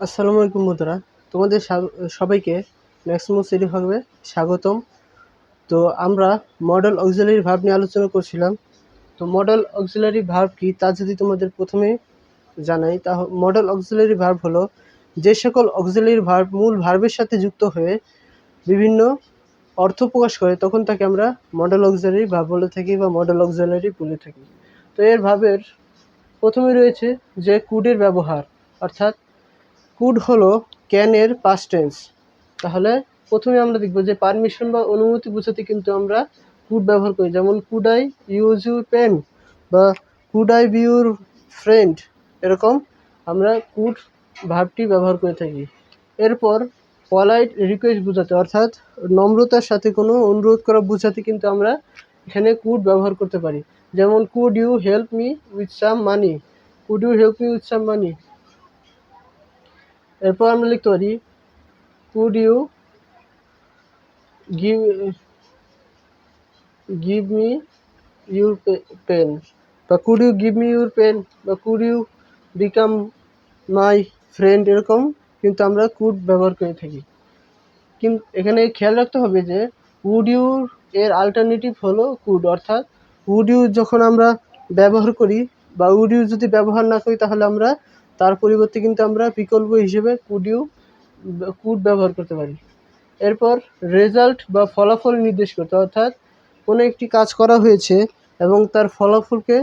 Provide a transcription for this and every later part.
আসসালামু আলাইকুম বন্ধুরা, তোমাদের সবাইকে ম্যাক্সিমাম সিটি ভাবে স্বাগতম। তো আমরা মডেল অক্সিলারি ভার্ব নিয়ে আলোচনা করছিলাম। তো মডেল অক্সিলারি ভার্ব কি তা যদি তোমাদের প্রথমে জানাই, তা মডেল অক্সিলারি ভার্ব হলো যে সকল অক্সিলারি ভার্ব মূল ভার্বের সাথে যুক্ত হয়ে বিভিন্ন অর্থ প্রকাশ করে, তখন তাকে আমরা মডেল অক্সিলারি ভার্ব বলে থাকি বা মডেল অক্সিলারি বলে থাকি। তো এর ভার্বের প্রথমে রয়েছে যে কুডের ব্যবহার, অর্থাৎ কুড হলো ক্যানের পাস্ট টেন্স। তাহলে প্রথমে আমরা দেখব যে পারমিশন বা অনুমতি বোঝাতে কিন্তু আমরা কুড ব্যবহার করি, যেমন could I use your pen বা could I be your friend, এরকম আমরা কুড ভার্বটি ব্যবহার করে থাকি। এরপর পলাইট রিকোয়েস্ট বোঝাতে, অর্থাৎ নম্রতার সাথে কোনো অনুরোধ করা বোঝাতে কিন্তু আমরা এখানে কুড ব্যবহার করতে পারি, যেমন could you help me with some money, could you help me with some money. এরপর আমরা লিখতে পারি could you give give me your pen বা could you give me your pen বা could you become my friend, এরকম কিন্তু আমরা could ব্যবহার করে থাকি। কিন্তু এখানে খেয়াল রাখতে হবে যে উড ইউ এর অল্টারনেটিভ হলো কুড, অর্থাৎ উড ইউ যখন আমরা ব্যবহার করি বা উড ইউ যদি ব্যবহার না করি, তাহলে আমরা তার পরিবর্তে কিন্তু আমরা বিকল্প হিসেবে কুড ব্যবহার করতে পারি। এরপর রেজাল্ট বা ফলাফল নির্দেশ করতে, অর্থাৎ কোনো একটি কাজ করা হয়েছে এবং তার ফলাফলকে,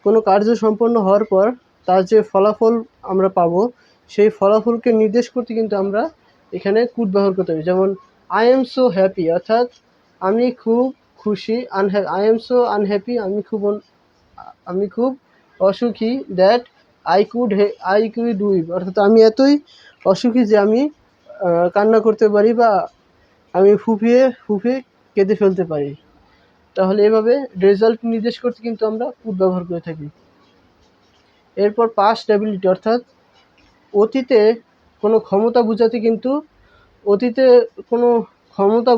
কোনো কার্য সম্পন্ন হওয়ার পর তার যে ফলাফল আমরা পাবো, সেই ফলাফলকে নির্দেশ করতে কিন্তু আমরা এখানে কুড ব্যবহার করতে পারি। যেমন আই এম সো হ্যাপি, অর্থাৎ আমি খুব খুশি। আই এম সো আনহ্যাপি, আমি খুব অসুখী। দ্যাট আই কুড উইপ, অর্থাৎ আমি এতই অসুখী যে আমি কান্না করতে পারি বা আমি ফুঁপিয়ে ফুঁপিয়ে কেঁদে ফেলতে পারি। তাহলে এভাবে রেজাল্ট নির্দেশ করতে কিন্তু আমরা কুড ব্যবহার করে থাকি। এরপর পাস্ট অ্যাবিলিটি, অর্থাৎ অতীতে কোনো ক্ষমতা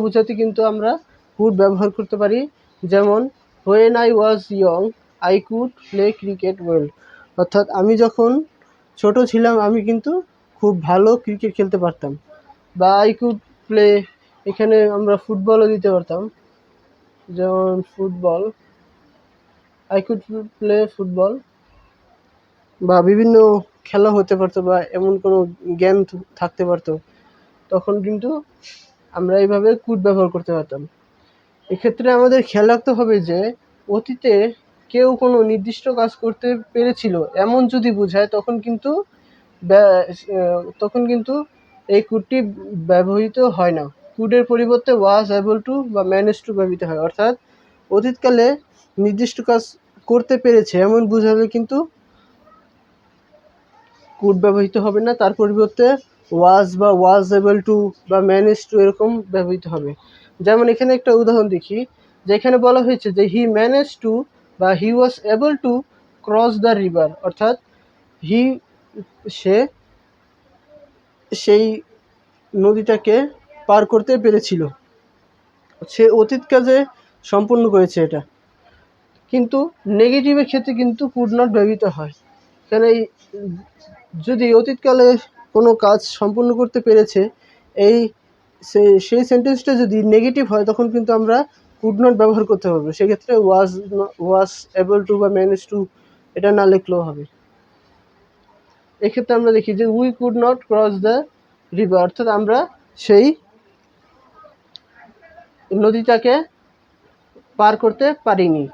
বোঝাতে কিন্তু আমরা কুড ব্যবহার করতে পারি। যেমন when I was young I could play cricket well, অর্থাৎ আমি যখন ছোট ছিলাম আমি কিন্তু খুব ভালো ক্রিকেট খেলতে পারতাম। বা আই কুড প্লে, এখানে আমরা ফুটবলও দিতে পারতাম, যেমন আই কুড প্লে ফুটবল, বা বিভিন্ন খেলা হতে পারতো বা এমন কোনো গেম থাকতে পারতো, তখন কিন্তু আমরা এইভাবে কুড ব্যবহার করতে পারতাম। এক্ষেত্রে আমাদের খেয়াল রাখতে হবে যে অতীতে কেউ কোনো নির্দিষ্ট কাজ করতে পেরেছিল এমন যদি বোঝায়, তখন কিন্তু এই কুডটি ব্যবহৃত হয় না। কুডের পরিবর্তে ওয়াজ এবল টু বা ম্যানেজ টু ব্যবহৃত হয়, অর্থাৎ অতীতকালে নির্দিষ্ট কাজ করতে পেরেছে এমন বোঝালে কিন্তু কুড ব্যবহৃত হবে না, তার পরিবর্তে ওয়াজ বা ওয়াজ এবল টু বা ম্যানেজ টু এরকম ব্যবহৃত হবে। যেমন এখানে একটা উদাহরণ দেখি, যেখানে বলা হয়েছে যে হি ম্যানেজ টু বা he was able to cross the river, অর্থাৎ সে সেই নদীটাকে পার করতে পেরেছিল, সে অতীত কাজে সম্পূর্ণ করেছে এটা। কিন্তু নেগেটিভের ক্ষেত্রে কিন্তু কুড নট ব্যবহৃত হয়। এখানে যদি অতীতকালে কোনো কাজ সম্পূর্ণ করতে পেরেছে, সেই সেন্টেন্সটা যদি নেগেটিভ হয়, তখন কিন্তু আমরা কুড নট ব্যবহার করতে পারবো। সেক্ষেত্রে ওয়াজ এবল টু বা ম্যানেজ টু এটা না লিখলেও হবে। এক্ষেত্রে আমরা দেখি যে we could not cross the river, অর্থাৎ আমরা সেই নদীটাকে পার করতে পারিনি।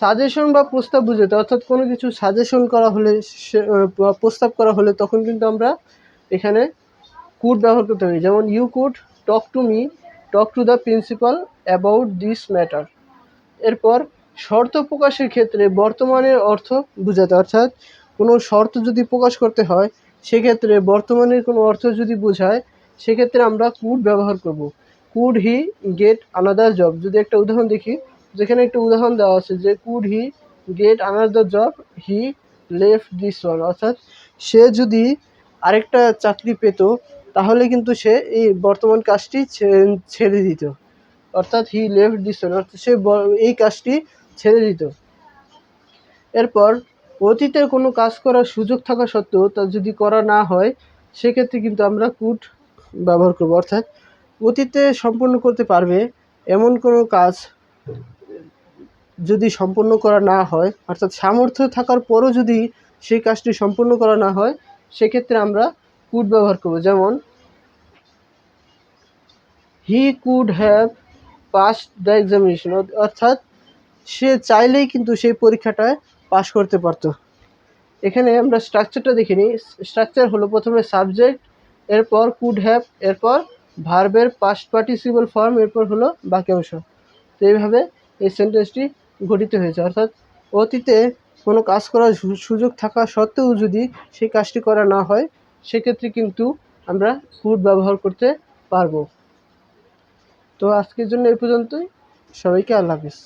সাজেশন বা প্রস্তাব বুঝাতে, অর্থাৎ কোনো কিছু সাজেশন করা হলে, প্রস্তাব করা হলে, তখন কিন্তু আমরা এখানে কুড ব্যবহার করতে পারি। যেমন you could talk to the principal about this matter. এরপর শর্ত প্রকাশের ক্ষেত্রে বর্তমানের অর্থ বোঝাতে, অর্থাৎ কোনো শর্ত যদি প্রকাশ করতে হয়, সেক্ষেত্রে বর্তমানের কোনো অর্থ যদি বোঝায়, সেক্ষেত্রে আমরা কুড ব্যবহার করব। Could he get another job, যদি একটা উদাহরণ দেখি, যেখানে একটা উদাহরণ দেওয়া আছে যে could he get another job he left this one, অর্থাৎ সে যদি আরেকটা চাকরি পেত, তাহলে কিন্তু সে এই বর্তমান কাজটি ছেড়ে দিত, অর্থাৎ হি লেফট দিস ওয়ান, অর্থাৎ সে এই কাজটি ছেড়ে দিত। এরপর অতীতে কোনো কাজ করার সুযোগ থাকা সত্ত্বেও তা যদি করা না হয়, সেক্ষেত্রে কিন্তু আমরা কুড ব্যবহার করব। অর্থাৎ অতীতে সম্পন্ন করতে পারবে এমন কোনো কাজ যদি সম্পন্ন করা না হয়, অর্থাৎ সামর্থ্য থাকার পরও যদি সেই কাজটি সম্পন্ন করা না হয়, সেক্ষেত্রে আমরা কুড ব্যবহার করব। যেমন he could have passed the examination, অর্থাৎ সে চাইলেই কিন্তু সেই পরীক্ষাটায় পাশ করতে পারতো। এখানে আমরা স্ট্রাকচারটা দেখে নিই। স্ট্রাকচার হলো প্রথমে সাবজেক্ট, এরপর কুড হ্যাভ, এরপর ভার্বের পাস্ট পার্টিসিপল ফর্ম, এরপর হলো বাক্যাংশ। তো এইভাবে এই সেন্টেন্সটি গঠিত হয়েছে। অর্থাৎ অতীতে কোনো কাজ করার সুযোগ থাকা সত্ত্বেও যদি সেই কাজটি করা না হয়, সেক্ষেত্রে কিন্তু আমরা কুড ব্যবহার করতে পারবো। তো আজকের জন্য এই পর্যন্তই। সবাইকে আল্লাহ হাফিজ।